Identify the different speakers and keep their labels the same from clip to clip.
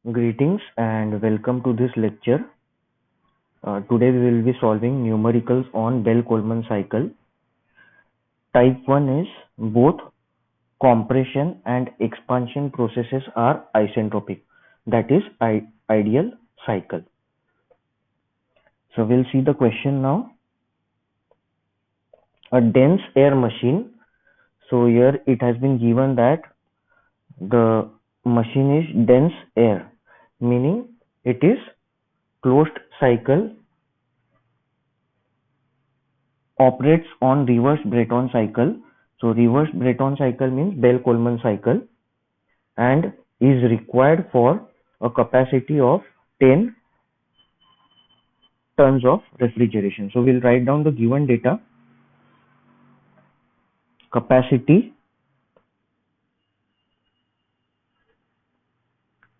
Speaker 1: Greetings and welcome to this lecture. Today we will be solving numericals on Bell-Coleman cycle. Type 1 is both compression and expansion processes are isentropic, that is ideal cycle. So we'll see the question now. A dense air machine. So here it has been given that the machine is dense air, meaning it is closed cycle, operates on reverse Breton cycle. So reverse Breton cycle means Bell-Coleman cycle and is required for a capacity of 10 tons of refrigeration. So we'll write down the given data. Capacity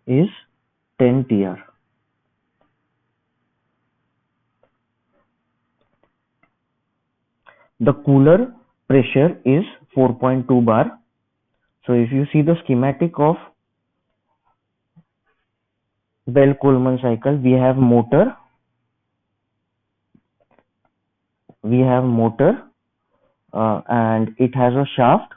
Speaker 1: is 10 TR. The cooler pressure is 4.2 bar. So if you see the schematic of Bell-Coleman cycle, we have motor, and it has a shaft.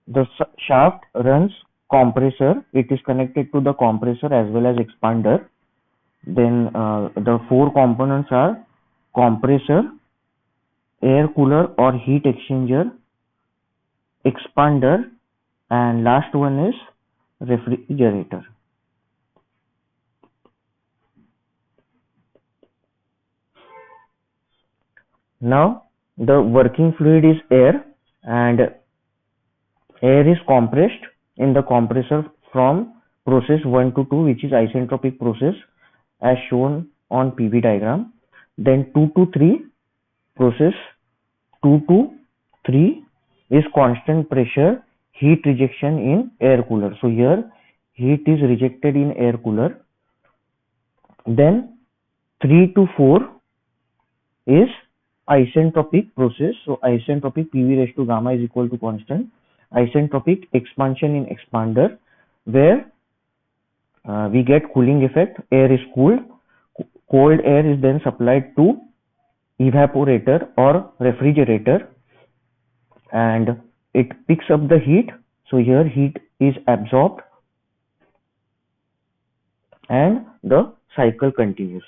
Speaker 1: The shaft runs compressor. It is connected to the compressor as well as expander. Then the four components are compressor, air cooler or heat exchanger, expander, and last one is refrigerator. Now the working fluid is air, and air is compressed in the compressor from process 1 to 2, which is isentropic process as shown on PV diagram. Then 2 to 3, process 2 to 3 is constant pressure heat rejection in air cooler. So here heat is rejected in air cooler. Then 3 to 4 is isentropic process. So isentropic PV raised to gamma is equal to constant. Isentropic expansion in expander, where we get cooling effect. Air is cooled. Cold air is then supplied to evaporator or refrigerator and it picks up the heat. So here heat is absorbed and the cycle continues.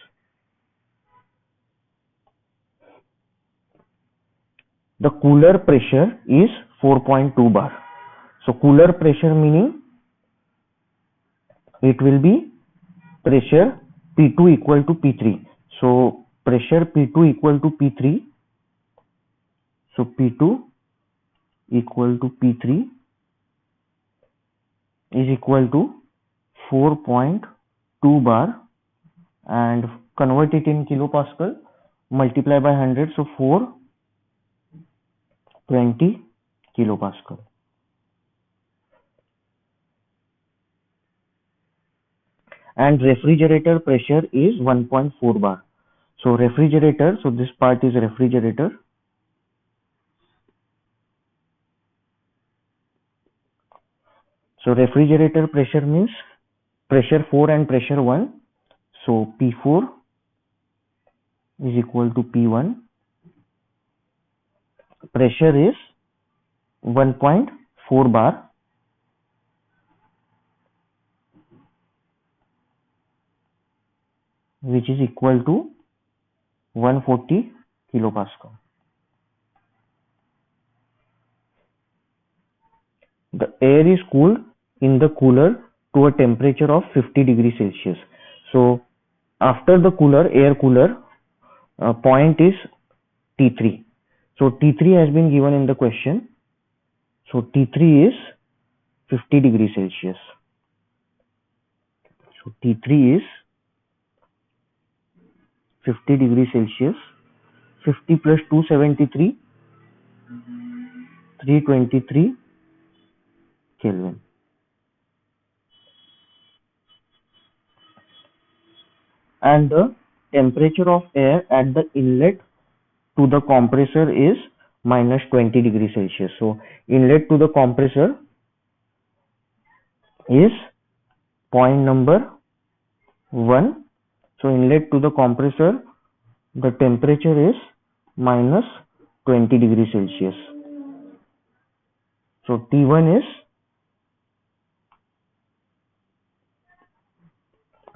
Speaker 1: The cooler pressure is 4.2 bar. So cooler pressure meaning it will be pressure P2 equal to P3. So pressure P2 equal to P3. So P2 equal to P3 is equal to 4.2 bar, and convert it in kilopascal, multiply by 100, so 420 kilopascal. And refrigerator pressure is 1.4 bar. So refrigerator, so this part is refrigerator. So refrigerator pressure means pressure 4 and pressure 1. So P4 is equal to P1. Pressure is 1.4 bar. Which is equal to 140 kilopascal. The air is cooled in the cooler to a temperature of 50 degrees Celsius. So after the cooler, air cooler, point is T3. So T3 has been given in the question. So T3 is 50 degrees Celsius. So T3 is 50 degrees Celsius. 50 plus 273, 323 Kelvin. And the temperature of air at the inlet to the compressor is minus 20 degrees Celsius. So inlet to the compressor is point number 1. So inlet to the compressor, the temperature is minus 20 degrees Celsius. So T1 is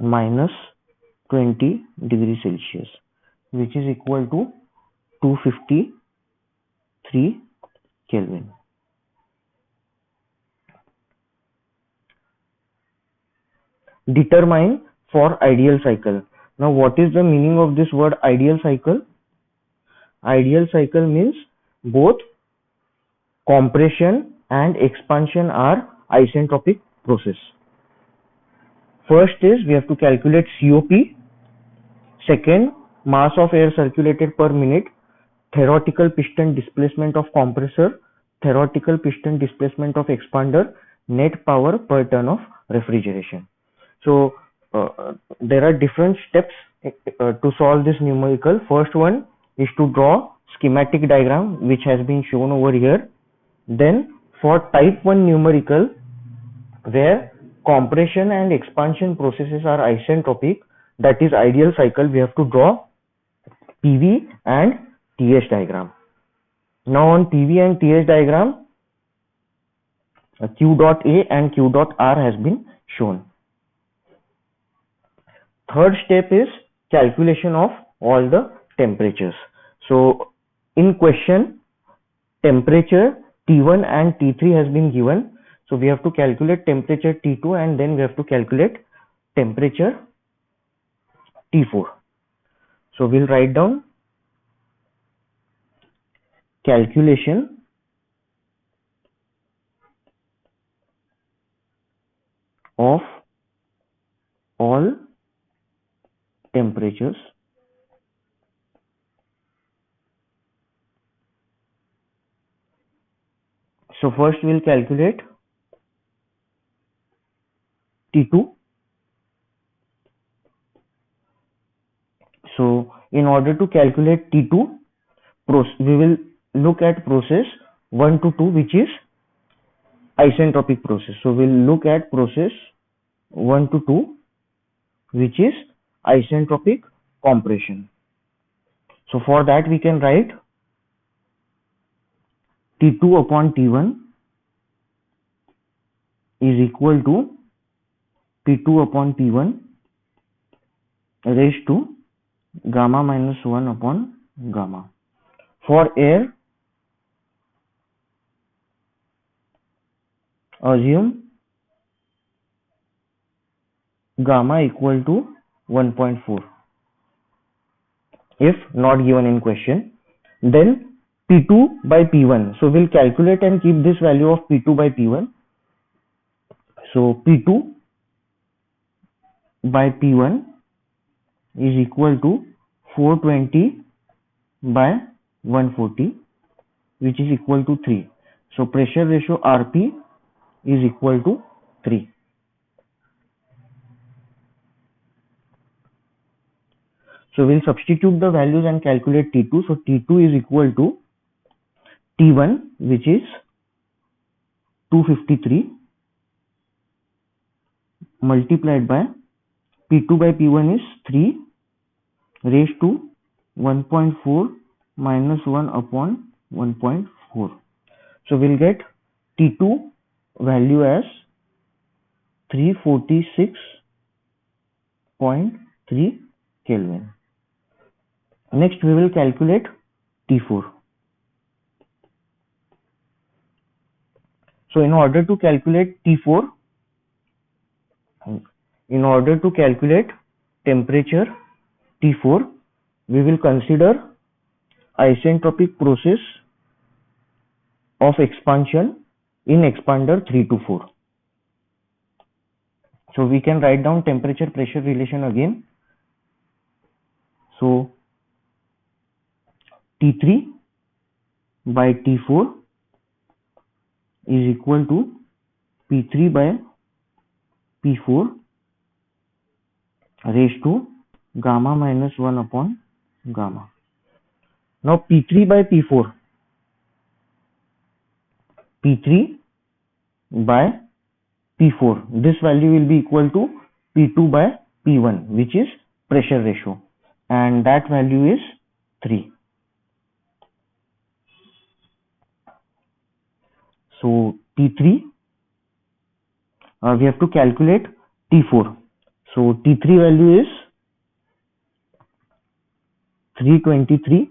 Speaker 1: minus 20 degrees Celsius, which is equal to 253 Kelvin. Determine for ideal cycle. Now, what is the meaning of this word ideal cycle? Ideal cycle means both compression and expansion are isentropic process. First is we have to calculate COP. Second, mass of air circulated per minute. Theoretical piston displacement of compressor. Theoretical piston displacement of expander. Net power per ton of refrigeration. So there are different steps to solve this numerical. First one is to draw schematic diagram, which has been shown over here. Then for type 1 numerical, where compression and expansion processes are isentropic, that is ideal cycle, we have to draw PV and TS diagram. Now on PV and TS diagram, Q dot A and Q dot R has been shown. Third step is calculation of all the temperatures. So in question, temperature T1 and T3 has been given. So we have to calculate temperature T2 and then we have to calculate temperature T4. So we'll write down calculation of all temperatures So first we'll calculate T2. So in order to calculate T2, we will look at process 1 to 2, which is isentropic process. So we'll look at process 1 to 2, which is isentropic compression. So for that we can write T2 upon T1 is equal to P2 upon P1 raised to gamma minus 1 upon gamma. For air, assume gamma equal to 1.4 if not given in question. Then P2 by P1. So we'll calculate and keep this value of P2 by P1. So P2 by P1 is equal to 420 by 140, which is equal to 3. So pressure ratio RP is equal to 3. So we'll substitute the values and calculate T2. So T2 is equal to T1, which is 253 multiplied by P2 by P1 is 3 raised to 1.4 minus 1 upon 1.4. So we'll get T2 value as 346.3 Kelvin. Next we will calculate T4. So in order to calculate T4, in order to calculate temperature T4, we will consider isentropic process of expansion in expander 3 to 4. So we can write down temperature pressure relation again. So T3 by T4 is equal to P3 by P4 raised to gamma minus 1 upon gamma. Now P3 by P4. P3 by P4. This value will be equal to P2 by P1, which is pressure ratio, and that value is 3. So T3, we have to calculate T4. So T3 value is 323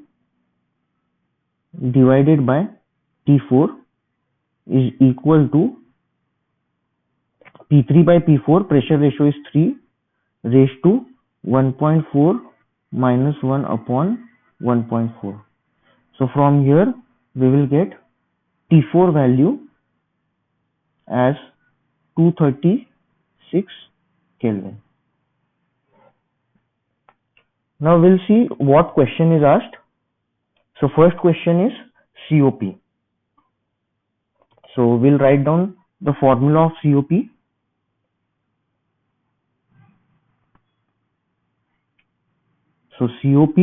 Speaker 1: divided by T4 is equal to P3 by P4. Pressure ratio is 3 raised to 1.4 minus 1 upon 1.4. So from here we will get T4 value as 236 Kelvin. Now we'll see what question is asked. So first question is COP. So we'll write down the formula of COP. So COP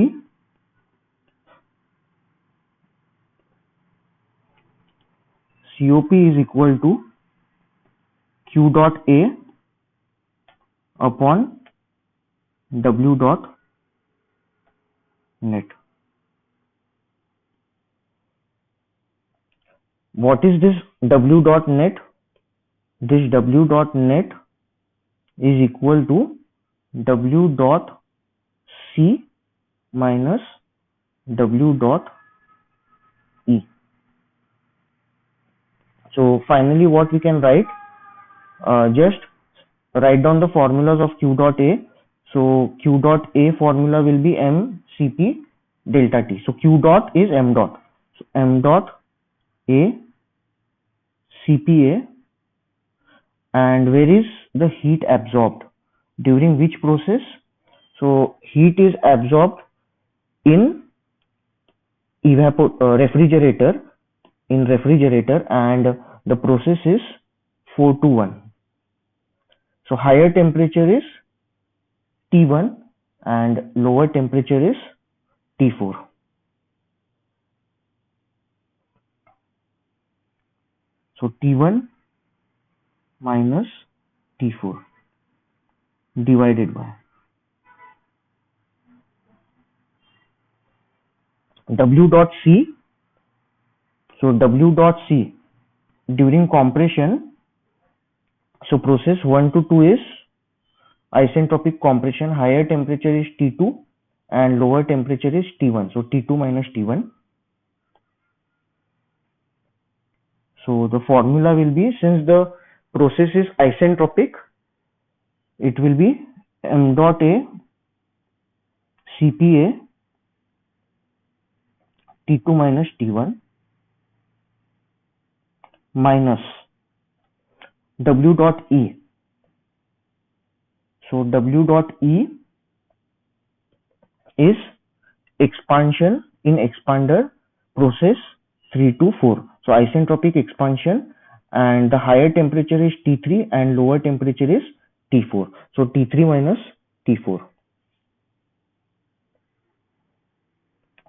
Speaker 1: is equal to Q dot A upon W dot net. What is this W dot net? This W dot net is equal to W dot C minus W dot E. So finally what we can write, just write down the formulas of Q dot A. So Q dot A formula will be mCp delta T. So Q dot is m dot. So m dot A Cpa, and where is the heat absorbed? During which process? So heat is absorbed in refrigerator, and the process is 4 to 1. So higher temperature is T1 and lower temperature is T4. So T1 minus T4 divided by W dot C. So W dot C during compression, so process 1 to 2 is isentropic compression. Higher temperature is T2 and lower temperature is T1. So T2 minus T1. So the formula will be, since the process is isentropic, it will be m dot A Cpa T2 minus T1 minus W dot E. So W dot E is expansion in expander process 3 to 4. So isentropic expansion, and the higher temperature is T3 and lower temperature is T4. So T3 minus T4.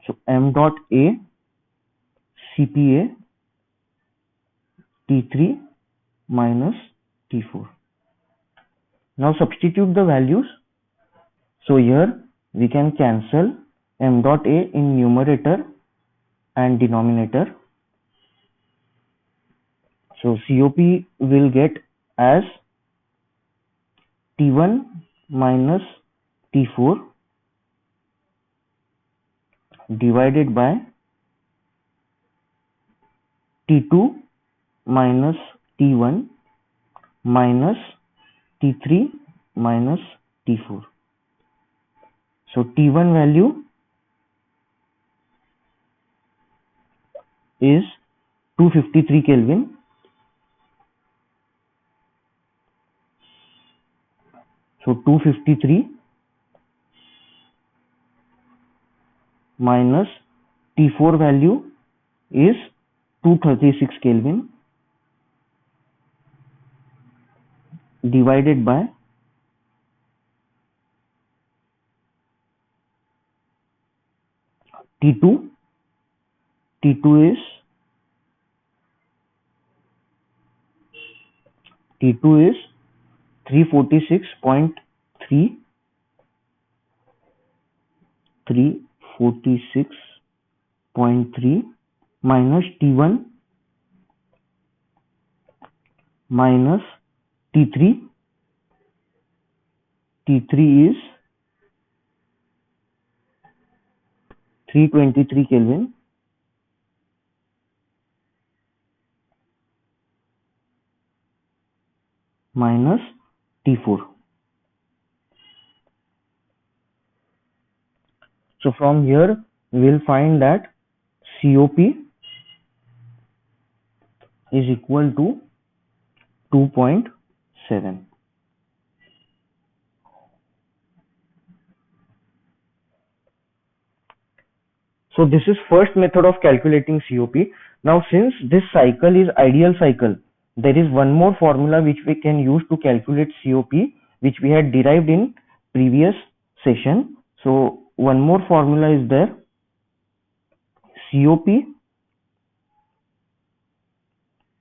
Speaker 1: So m dot A Cpa T3 minus T4. Now substitute the values. So here we can cancel m dot A in numerator and denominator. So COP will get as T1 minus T4 divided by T2 minus T1 minus T3 minus T4. So T1 value is 253 Kelvin. So 253 minus T4 value is 236 Kelvin divided by T2. T2 is T2 is 346.3 minus T1 minus T3. T3 is 323 Kelvin minus T4. So from here we will find that COP is equal to 2.7. So this is first method of calculating COP. Now since this cycle is ideal cycle, there is one more formula which we can use to calculate COP, which we had derived in previous session. So one more formula is there. COP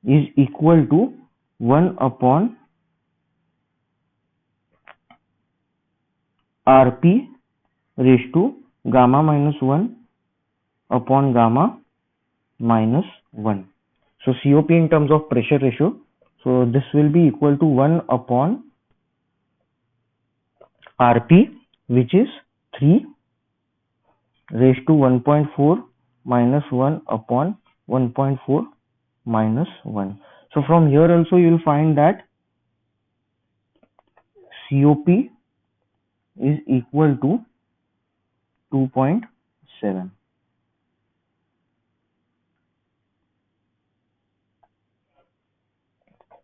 Speaker 1: is equal to 1 upon Rp raised to gamma minus 1 upon gamma minus 1. So COP in terms of pressure ratio, so this will be equal to 1 upon Rp, which is 3 raised to 1.4 minus 1 upon 1.4 minus 1. So from here also you will find that COP is equal to 2.7.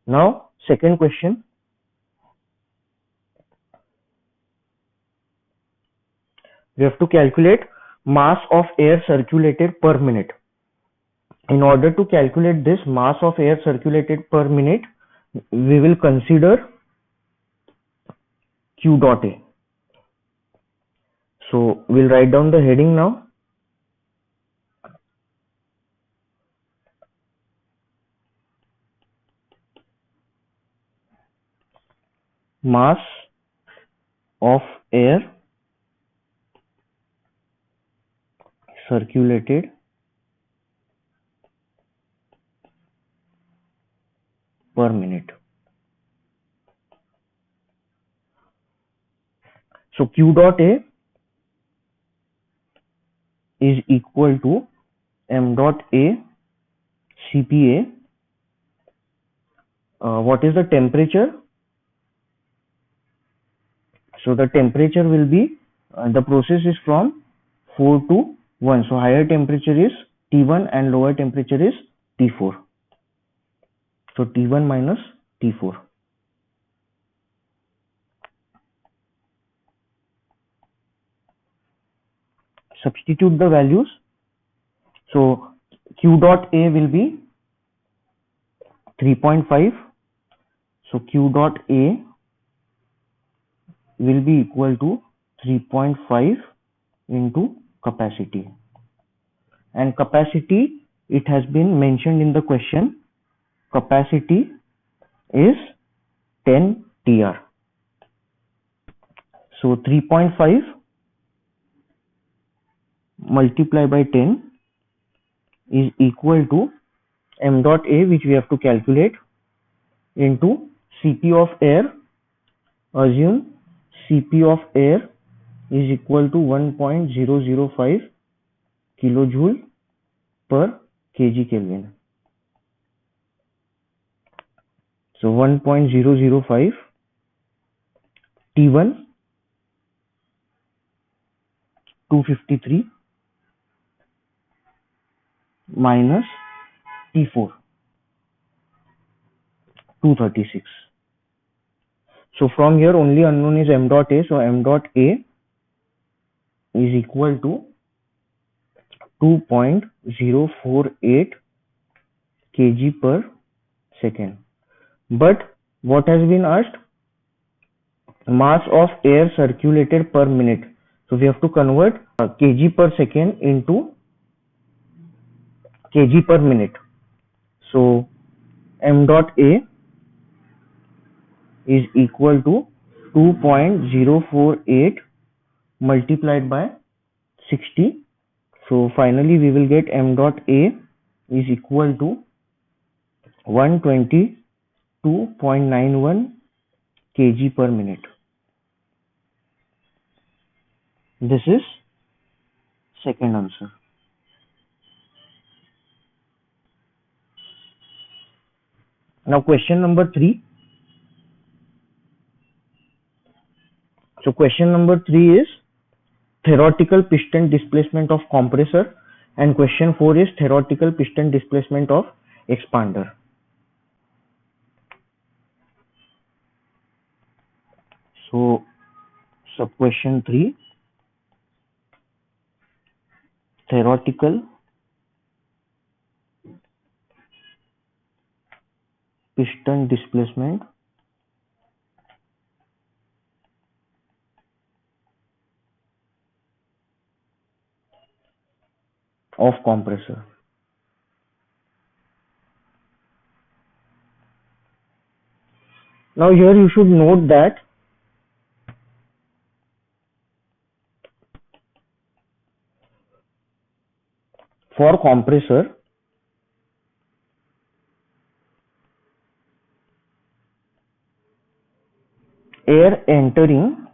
Speaker 1: Now second question. We have to calculate mass of air circulated per minute. In order to calculate this mass of air circulated per minute, we will consider Q dot A. So we'll write down the heading now. Mass of air circulated per minute. So Q dot A is equal to M dot A CPA. What is the temperature? So the temperature will be, the process is from 4 to 1. So higher temperature is T1 and lower temperature is T4. So T1 minus T4. Substitute the values. So Q dot A will be 3.5. So Q dot A will be equal to 3.5 into capacity. And capacity, it has been mentioned in the question. Capacity is 10 TR. So 3.5 multiplied by 10 is equal to M dot A, which we have to calculate, into Cp of air. Assume Cp of air is equal to 1.005 kilojoule per kg Kelvin. So 1.005 T1 253 minus T4 236. So from here only unknown is M dot A. So M dot A is equal to 2.048 kg per second. But what has been asked? Mass of air circulated per minute. So we have to convert kg per second into kg per minute. So M dot A is equal to 2.048 multiplied by 60. So finally we will get m dot a is equal to 122.91 kg per minute. This is second answer. Now question number 3. So question number 3 is theoretical piston displacement of compressor, and question 4 is theoretical piston displacement of expander. So sub question 3, theoretical piston displacement of compressor. Now here you should note that for compressor, air entering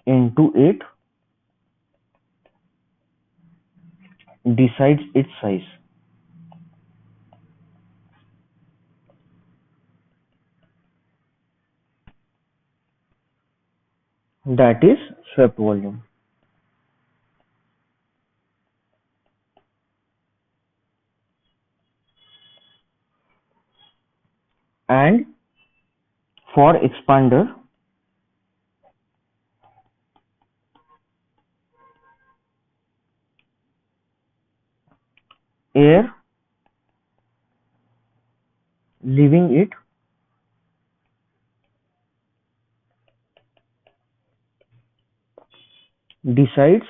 Speaker 1: into it decides its size. That is swept volume. And for expander, air leaving it decides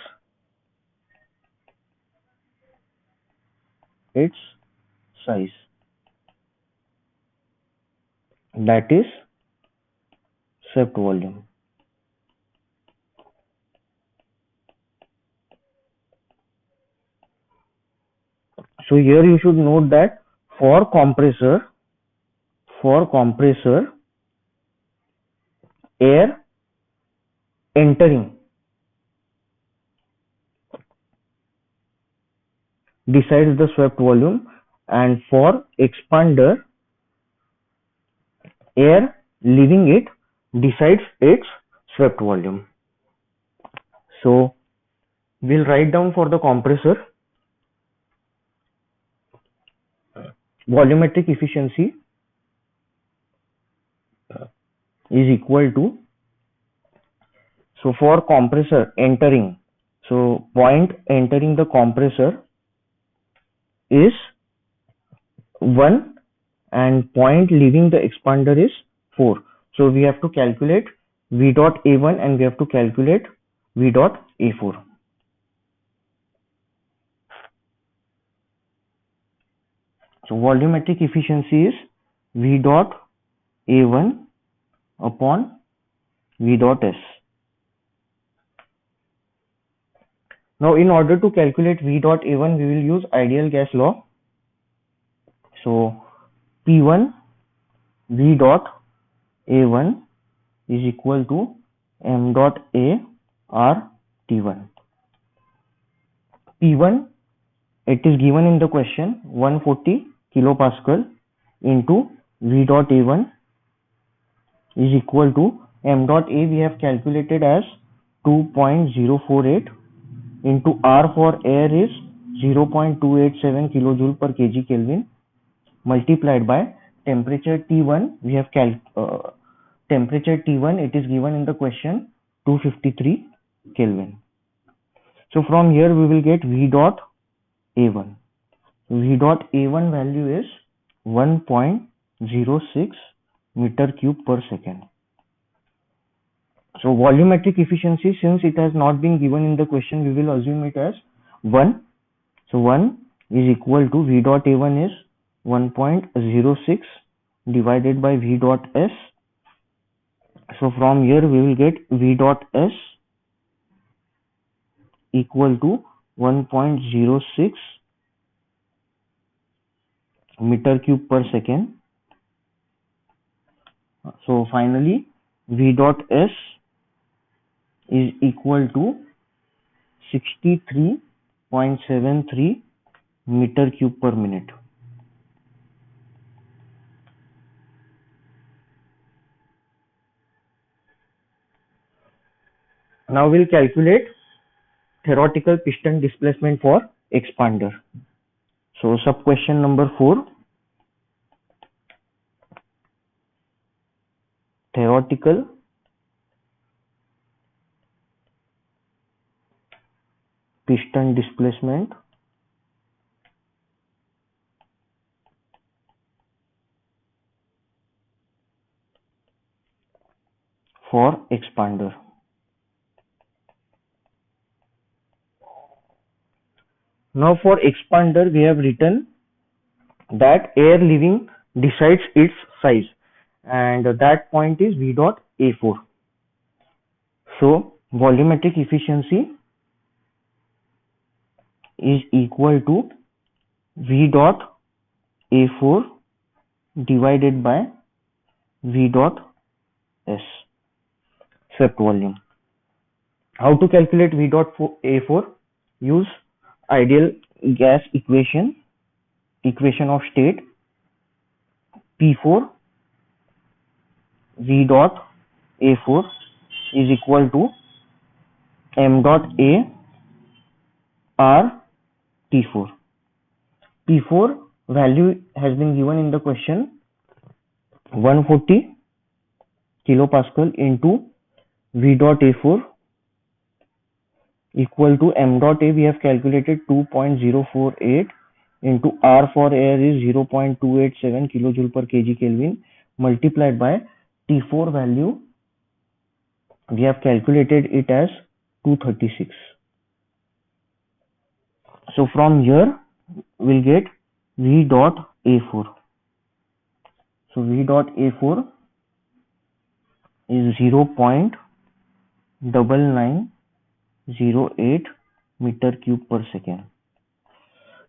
Speaker 1: its size. That is swept volume. So here you should note that for compressor, air entering decides the swept volume, and for expander, air leaving it decides its swept volume. So we'll write down for the compressor, volumetric efficiency is equal to, so for compressor entering, so point entering the compressor is 1 and point leaving the expander is 4. So we have to calculate V dot A1 and we have to calculate V dot A4. So volumetric efficiency is V dot A1 upon V dot S. Now in order to calculate V dot A1, we will use ideal gas law. So P1 V dot A1 is equal to m dot A R T1. P1, it is given in the question, 140 kilopascal into V dot A1 is equal to m dot A we have calculated as 2.048 into R for air is 0.287 kilojoule per kg Kelvin multiplied by temperature T1. We have temperature T1, it is given in the question 253 Kelvin. So from here we will get V dot A1. V dot A1 value is 1.06 meter cube per second. So volumetric efficiency, since it has not been given in the question, we will assume it as 1. So 1 is equal to V dot A1 is 1.06 divided by V dot S. So from here we will get V dot S equal to 1.06 meter cube per second. So finally V dot S is equal to 63.73 meter cube per minute. Now we'll calculate theoretical piston displacement for expander. So sub question number 4, theoretical piston displacement for expander. Now for expander we have written that air leaving decides its size, and that point is V dot A4. So volumetric efficiency is equal to V dot A4 divided by V dot S, swept volume. How to calculate V dot A4? Use ideal gas equation of state P4 V dot A4 is equal to M dot A R T4. P4 value has been given in the question, 140 kilopascal into V dot A4 equal to M dot A, we have calculated 2.048 into R for air is 0.287 kilojoule per kg Kelvin, multiplied by T4 value, we have calculated it as 236. So from here we'll get V dot A4. So V dot A4 is 0.9908 meter cube per second.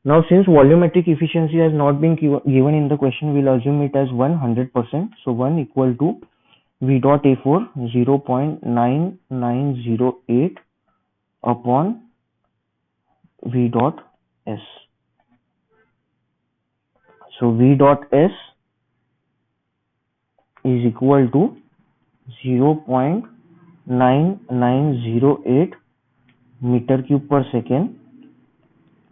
Speaker 1: Now since volumetric efficiency has not been given in the question, we'll assume it as 100%. So 1 equal to V dot A4 0.9908 upon V dot S. So V dot S is equal to 0.9908 meter cube per second.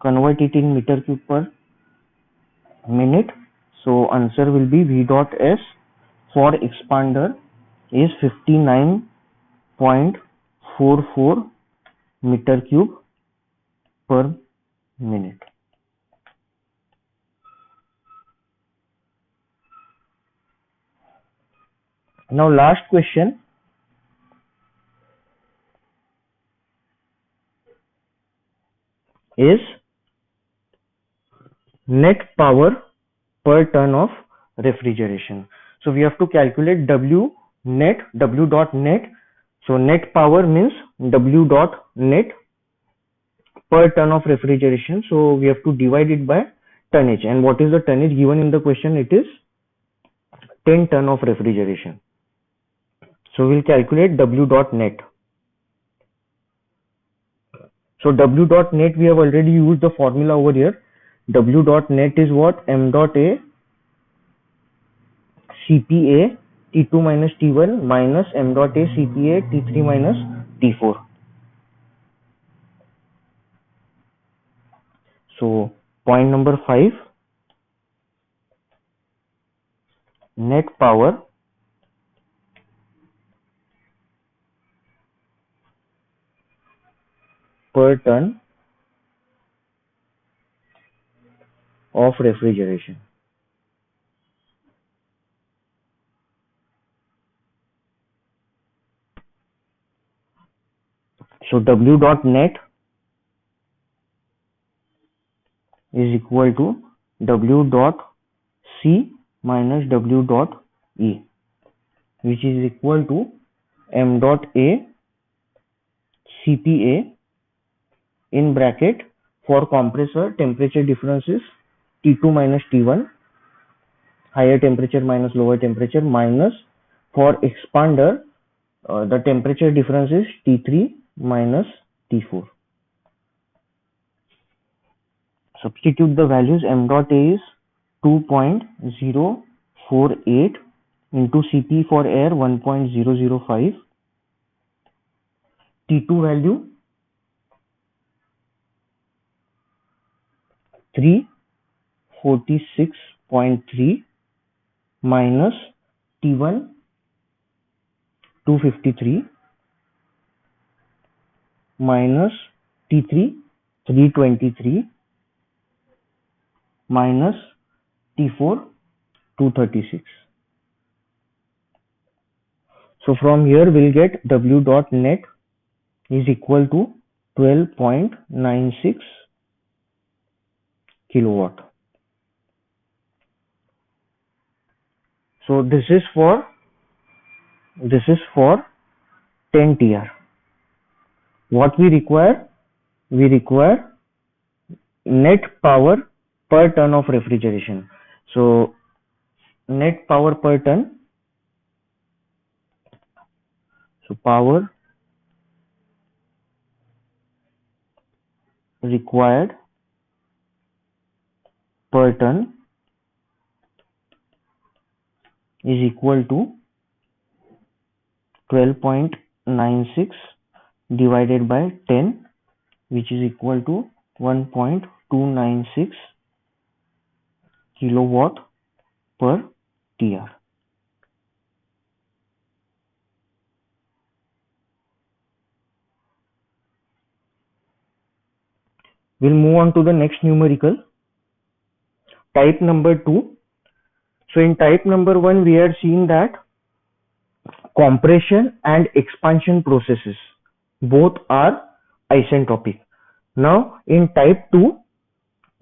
Speaker 1: Convert it in meter cube per minute. So answer will be V dot S for expander is 59.44 meter cube per minute. Now last question is net power per ton of refrigeration. So we have to calculate W dot net. So net power means W dot net per ton of refrigeration. So we have to divide it by tonnage. And what is the tonnage given in the question? It is 10 ton of refrigeration. So we'll calculate W dot net. So W dot net, we have already used the formula over here. W dot net is what? M dot A CPA T2 minus T1 minus M dot A CPA T3 minus T4. So point number 5, net power per ton of refrigeration. So W dot net is equal to W dot C minus W dot E, which is equal to M dot A CPA in bracket for compressor temperature difference is T2 minus T1, higher temperature minus lower temperature, minus for expander the temperature difference is T3 minus T4. Substitute the values. M dot A is 2.048 into Cp for air 1.005, T2 value 346.3 minus T1 253 minus T3 323 minus T4 236. So from here we'll get W dot net is equal to 12.96 kilowatt. So this is for 10 TR. What we require? We require net power per ton of refrigeration. So net power per ton. So power required per ton is equal to 12.96 divided by 10, which is equal to 1.296 kilowatt per TR. We'll move on to the next numerical, type number 2. So in type number 1, we are seeing that compression and expansion processes both are isentropic. Now in type 2,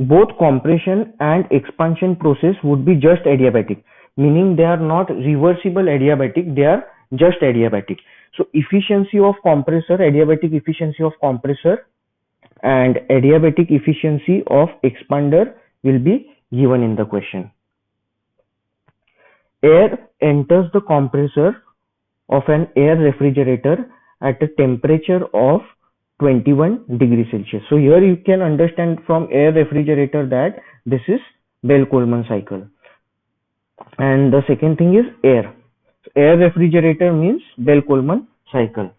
Speaker 1: both compression and expansion process would be just adiabatic, meaning they are not reversible adiabatic, they are just adiabatic. So efficiency of compressor, adiabatic efficiency of compressor and adiabatic efficiency of expander will be given in the question. Air enters the compressor of an air refrigerator at a temperature of 21 degrees Celsius. So here you can understand from air refrigerator that this is Bell-Coleman cycle. And the second thing is air. So air refrigerator means Bell-Coleman cycle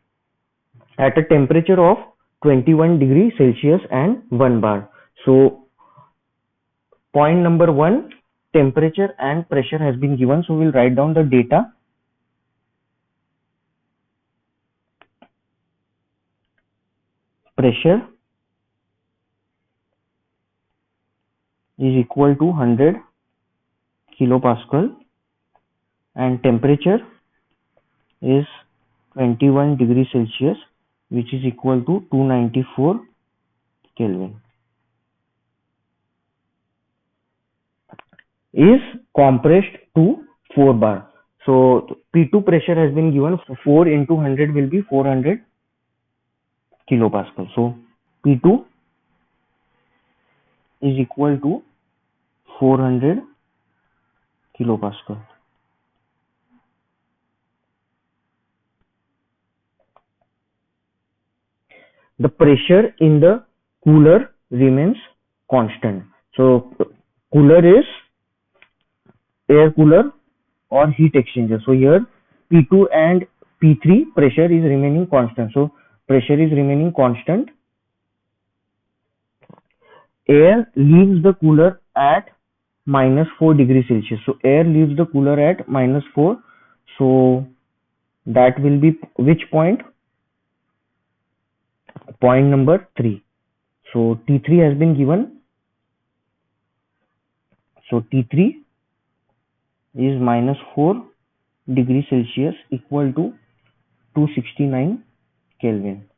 Speaker 1: at a temperature of 21 degrees Celsius and 1 bar. So point number 1, temperature and pressure has been given. So we'll write down the data. Pressure is equal to 100 kilopascal and temperature is 21 degrees Celsius, which is equal to 294 Kelvin. Is compressed to 4 bar. So P2 pressure has been given, 4 into 100 will be 400 kilopascal. So P2 is equal to 400 kilopascal. The pressure in the cooler remains constant. So cooler is air cooler or heat exchanger. So here P2 and P3 pressure is remaining constant. So pressure is remaining constant. Air leaves the cooler at -4 degrees Celsius. So air leaves the cooler at -4. So that will be which point? Point number 3. So T3 has been given. So T3 is -4 degrees Celsius equal to 269 Kelvin.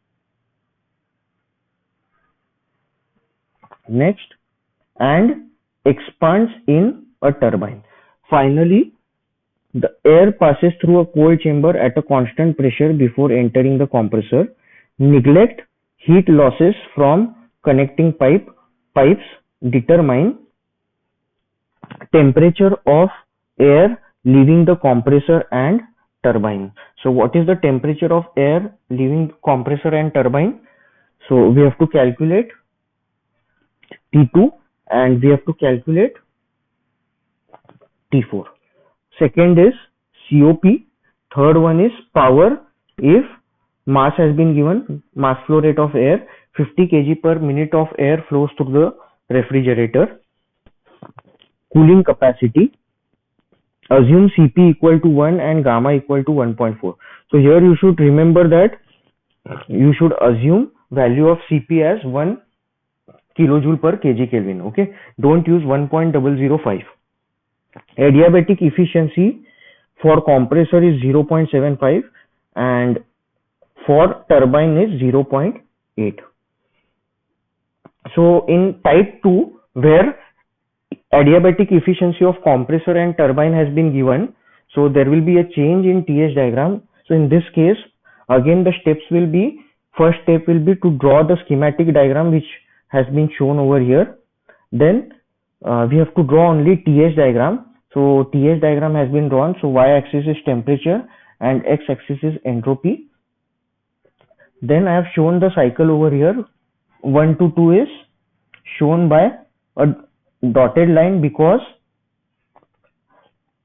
Speaker 1: Next, and expands in a turbine. Finally, the air passes through a cold chamber at a constant pressure before entering the compressor. Neglect heat losses from connecting pipes determine temperature of air leaving the compressor and turbine. So what is the temperature of air leaving compressor and turbine? So we have to calculate T2 and we have to calculate T4. Second is COP. Third one is power. If mass has been given, mass flow rate of air 50 kg per minute of air flows through the refrigerator. Cooling capacity, assume Cp equal to 1 and gamma equal to 1.4. So here you should remember that you should assume value of Cp as 1 kilojoule per kg Kelvin. Okay, don't use 1.005. Adiabatic efficiency for compressor is 0.75 and for turbine is 0.8. So in type 2, where adiabatic efficiency of compressor and turbine has been given, so there will be a change in TS diagram. So in this case, again the steps will be, first step will be to draw the schematic diagram which has been shown over here. Then we have to draw only TS diagram. So TS diagram has been drawn. So y-axis is temperature and x-axis is entropy. Then I have shown the cycle over here. 1 to 2 is shown by a dotted line because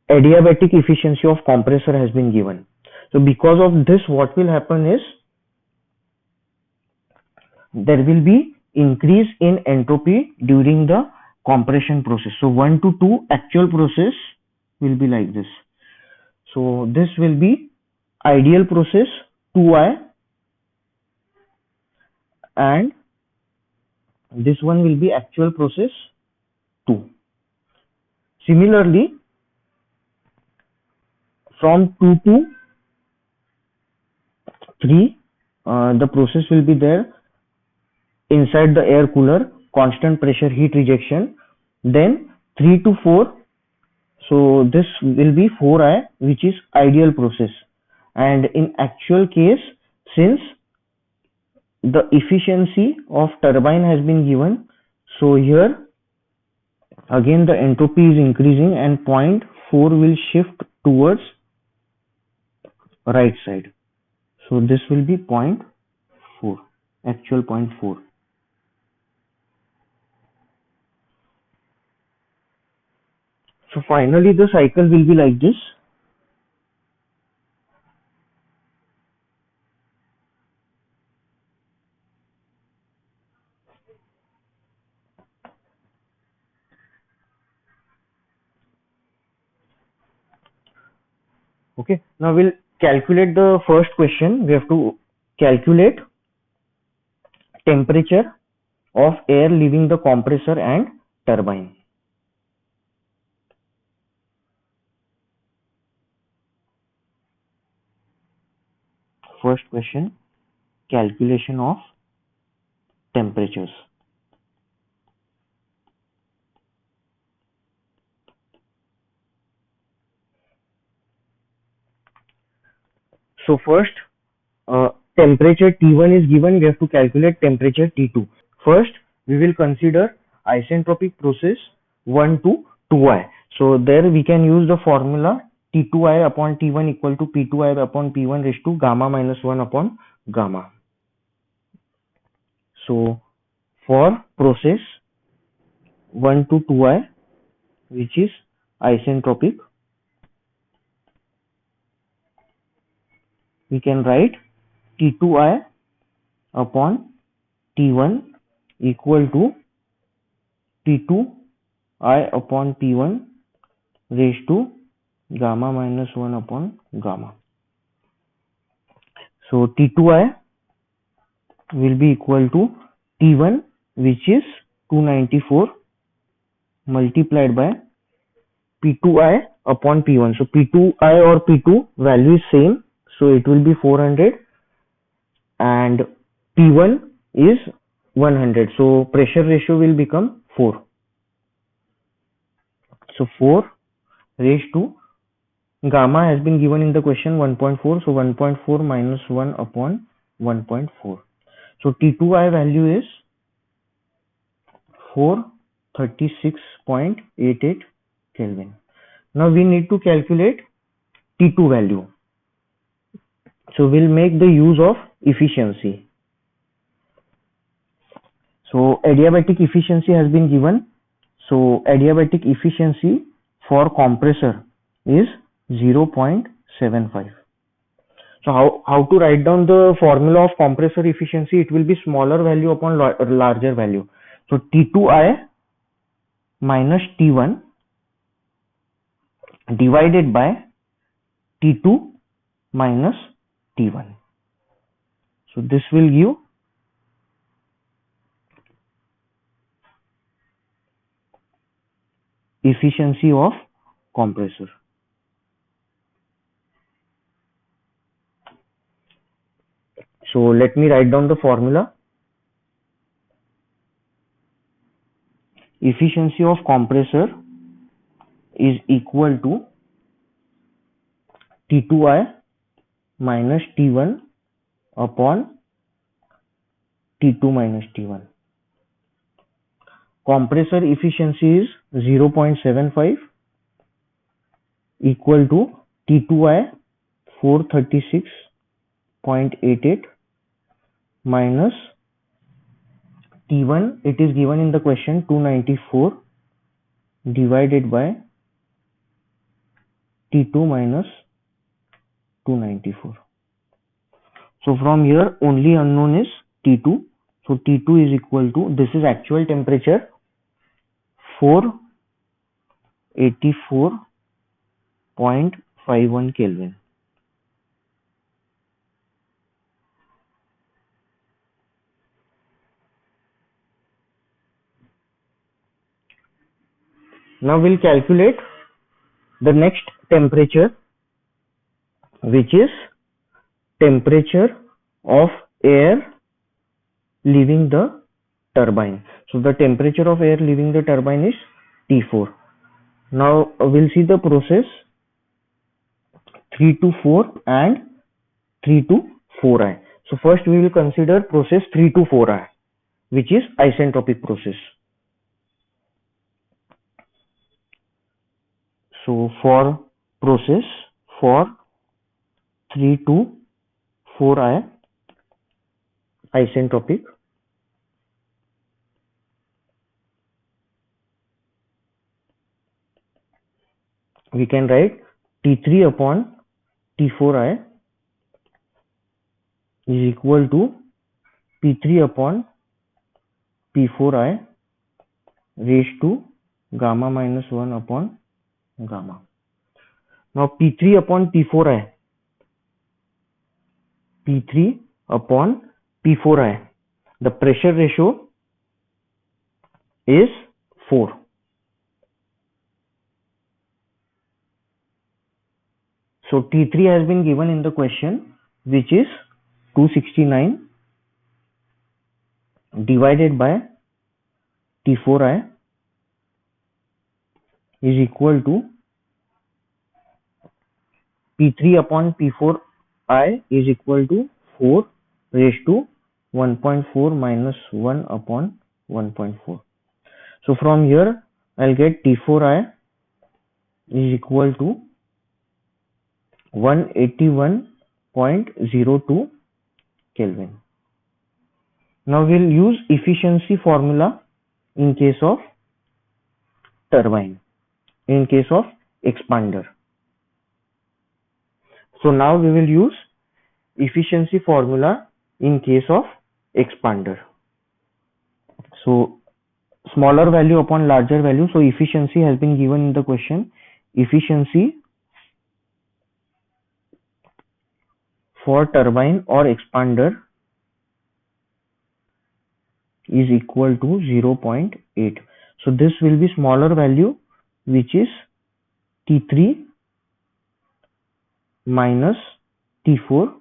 Speaker 1: adiabatic efficiency of compressor has been given. So because of this, what will happen is there will be increase in entropy during the compression process. So 1 to 2 actual process will be like this. So this will be ideal process 2i and this one will be actual process 2. Similarly, from 2 to 3, the process will be there inside the air cooler, constant pressure heat rejection. Then 3 to 4, so this will be 4i, which is ideal process. And in actual case, since the efficiency of turbine has been given, so here again the entropy is increasing and 0.4 will shift towards right side. So this will be 0.4, actual 0.4. So finally the cycle will be like this. Okay, now we'll calculate the first question. We have to calculate temperature of air leaving the compressor and turbine. First question, calculation of temperatures. So first, temperature T1 is given, we have to calculate temperature T2. First, we will consider isentropic process 1 to 2i. So there we can use the formula T2i upon T1 equal to P2i upon P1 raised to gamma minus 1 upon gamma. So for process 1 to 2i, which is isentropic, we can write T2i upon T1 equal to T2i upon P1 raised to gamma minus 1 upon gamma. So T2i will be equal to T1, which is 294 multiplied by P2i upon P1. So P2i or P2 value is same, so it will be 400 and P1 is 100. So pressure ratio will become 4. So 4 raised to gamma has been given in the question 1.4. So 1.4 minus 1 upon 1.4. So T2I value is 436.88 Kelvin. Now we need to calculate T2 value. So we'll make the use of efficiency. So adiabatic efficiency has been given. So adiabatic efficiency for compressor is 0.75. So how to write down the formula of compressor efficiency? It will be smaller value upon larger value. So T2I minus T1 divided by T2 minus T1. So this will give efficiency of compressor. So let me write down the formula. Efficiency of compressor is equal to T2I minus T1 upon T2 minus T1. Compressor efficiency is 0.75 equal to T2I 436.88 minus T1, it is given in the question 294 divided by T2 minus 294. So from here only unknown is T2. So T2 is equal to, this is actual temperature 484.51 Kelvin. Now we'll calculate the next temperature, which is temperature of air leaving the turbine. So the temperature of air leaving the turbine is T4. Now we'll see the process 3 to 4 and 3 to 4i. So first we will consider process 3 to 4i, which is isentropic process. So for process for 3 to 4i isentropic, we can write T3 upon T4i is equal to P3 upon P4i raised to gamma minus 1 upon gamma. Now P3 upon P4i, P3 upon P4i, the pressure ratio is 4. So T3 has been given in the question, which is 269 divided by T4i is equal to P3 upon P4i is equal to 4 raised to 1.4 minus 1 upon 1.4. So from here I'll get T4i is equal to 181.02 Kelvin. Now we'll use efficiency formula in case of turbine, in case of expander. So now we will use efficiency formula in case of expander. So smaller value upon larger value. So efficiency has been given in the question. Efficiency for turbine or expander is equal to 0.8. So this will be smaller value, which is T3 minus T4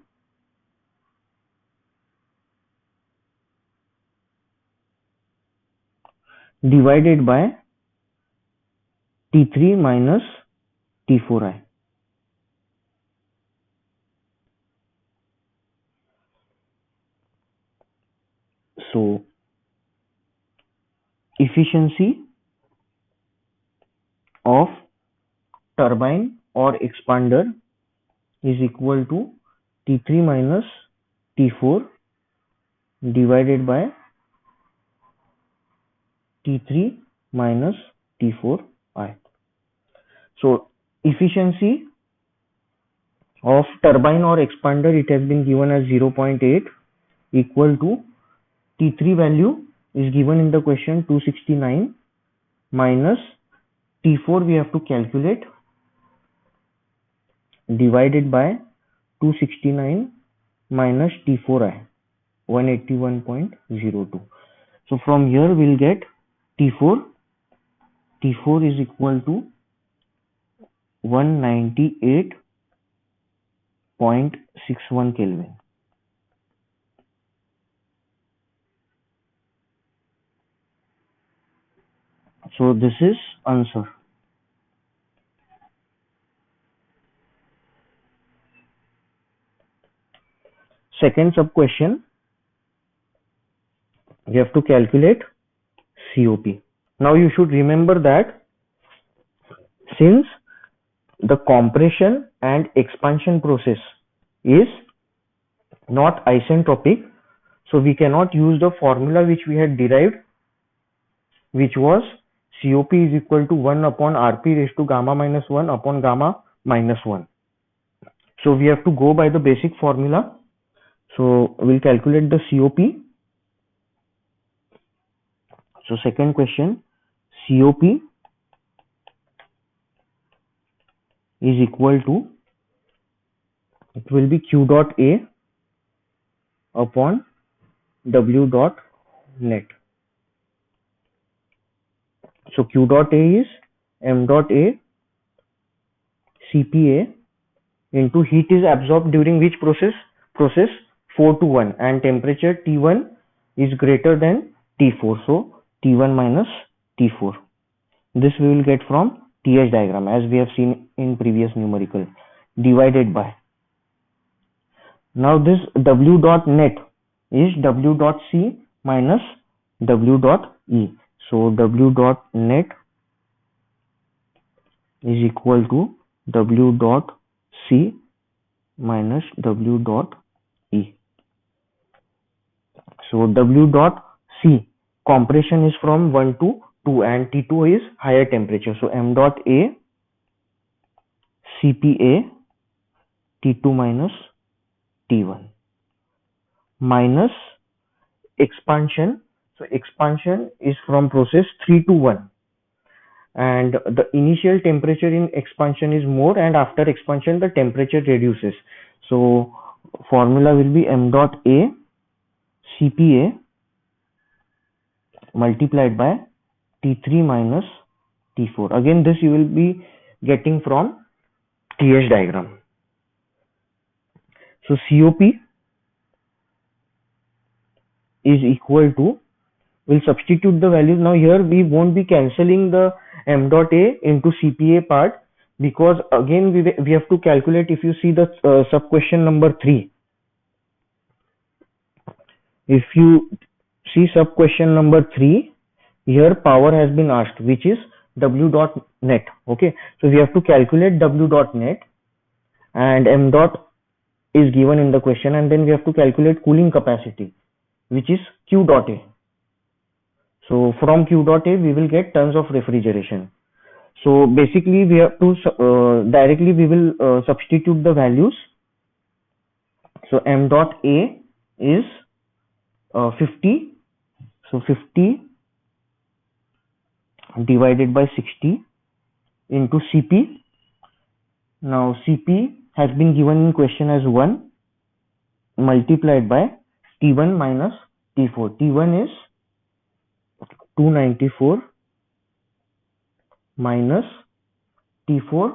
Speaker 1: divided by T3 minus T4i. So efficiency of turbine or expander is equal to T3 minus T4 divided by T3 minus T4i. So efficiency of turbine or expander, it has been given as 0.8 equal to T3 value is given in the question 269 minus T4 we have to calculate divided by 269 minus T4i 181.02. So from here we'll get T4 is equal to 198.61 Kelvin. So this is answer. Second sub question, you have to calculate COP. Now you should remember that since the compression and expansion process is not isentropic, so we cannot use the formula which we had derived, which was COP is equal to 1 upon Rp raised to gamma minus 1 upon gamma minus 1. So we have to go by the basic formula. So we'll calculate the COP. So second question, COP is equal to, it will be Q dot A upon W dot net. So Q dot A is M dot A CPA into heat is absorbed during which process? Process 4 to 1, and temperature T1 is greater than T4. So T1 minus T4. This we will get from TH diagram as we have seen in previous numerical, divided by. Now this W dot net is W dot C minus W dot E. So W dot net is equal to W dot C minus W dot E. So W dot C, compression is from 1 to 2 and T2 is higher temperature. So M dot A CPA T2 minus T1 minus expansion. So expansion is from process 3 to 1, and the initial temperature in expansion is more, and after expansion the temperature reduces. So formula will be M dot A CPA multiplied by T3 minus T4. Again this you will be getting from TH diagram. So COP is equal to, we'll substitute the values. Now here we won't be cancelling the M dot A into CPA part, because again we have to calculate. If you see the sub question number 3, if you see sub question number 3, here power has been asked, which is W dot net. Okay, so we have to calculate W dot net, and M dot is given in the question, and then we have to calculate cooling capacity, which is Q dot A. So from Q dot A we will get tons of refrigeration. So basically we have to directly we will substitute the values. So M dot A is 50. So 50 divided by 60 into Cp. Now Cp has been given in question as 1 multiplied by T1 minus T4. T1 is 294 minus T4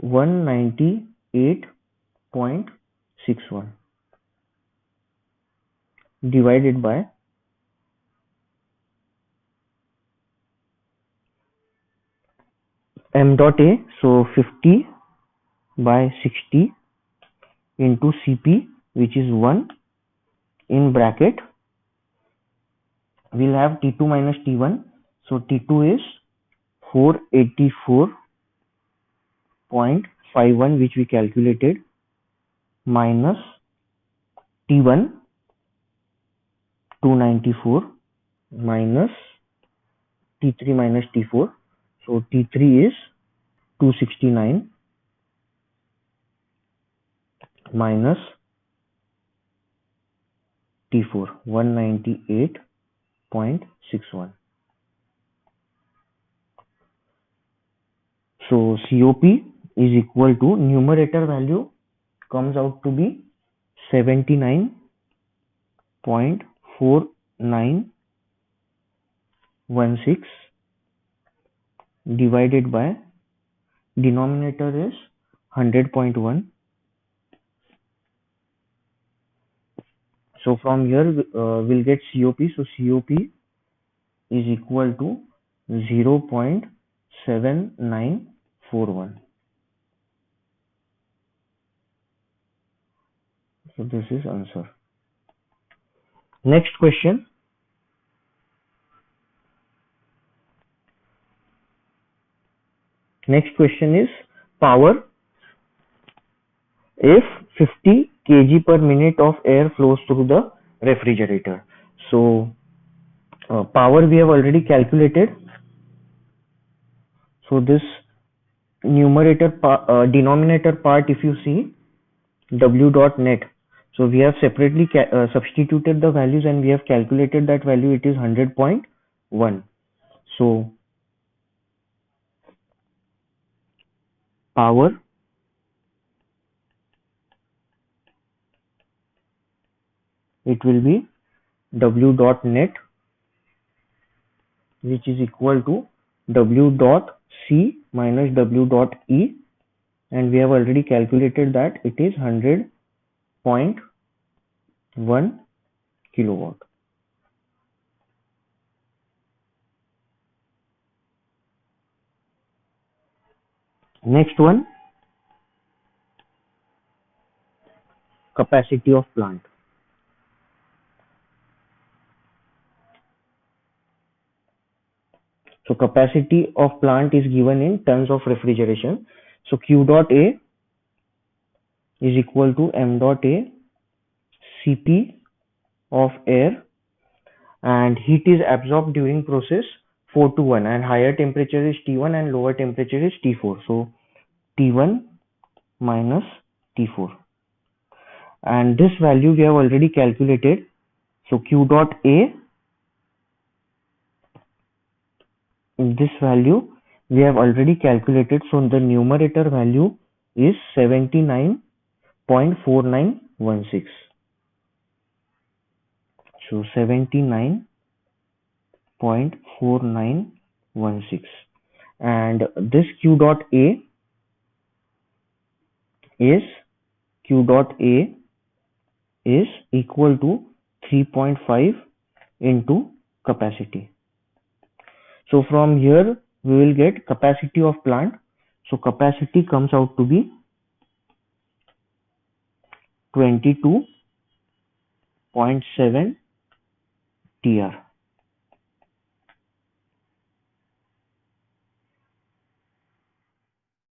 Speaker 1: 198.61 divided by m dot a, so 50 by 60 into Cp, which is 1, in bracket we'll have T2 minus T1, so T2 is 484.51, which we calculated, minus T1 294, minus T3 minus T4, so T3 is 269, minus T4 198.61. So COP is equal to, numerator value comes out to be 79.4916 divided by, denominator is 100.1. So from here we'll get COP. So COP is equal to 0.7941. So this is answer. Next question. Next question is power if 50 kg per minute of air flows through the refrigerator. So power we have already calculated. So this denominator part, if you see, W dot net. So we have separately substituted the values and we have calculated that value. It is 100.1. So power it will be W dot net, which is equal to W dot C minus W dot E, and we have already calculated that it is 100.1 kilowatt. Next one, capacity of plant. So capacity of plant is given in tons of refrigeration. So Q dot A is equal to M dot A Cp of air, and heat is absorbed during process 4 to 1, and higher temperature is T1 and lower temperature is T4. So T1 minus T4, and this value we have already calculated. So Q dot A, this value we have already calculated. So the numerator value is 79.4916. So 79.4916, and this Q dot A is equal to 3.5 into capacity. So from here we will get capacity of plant. So capacity comes out to be 22.7 TR.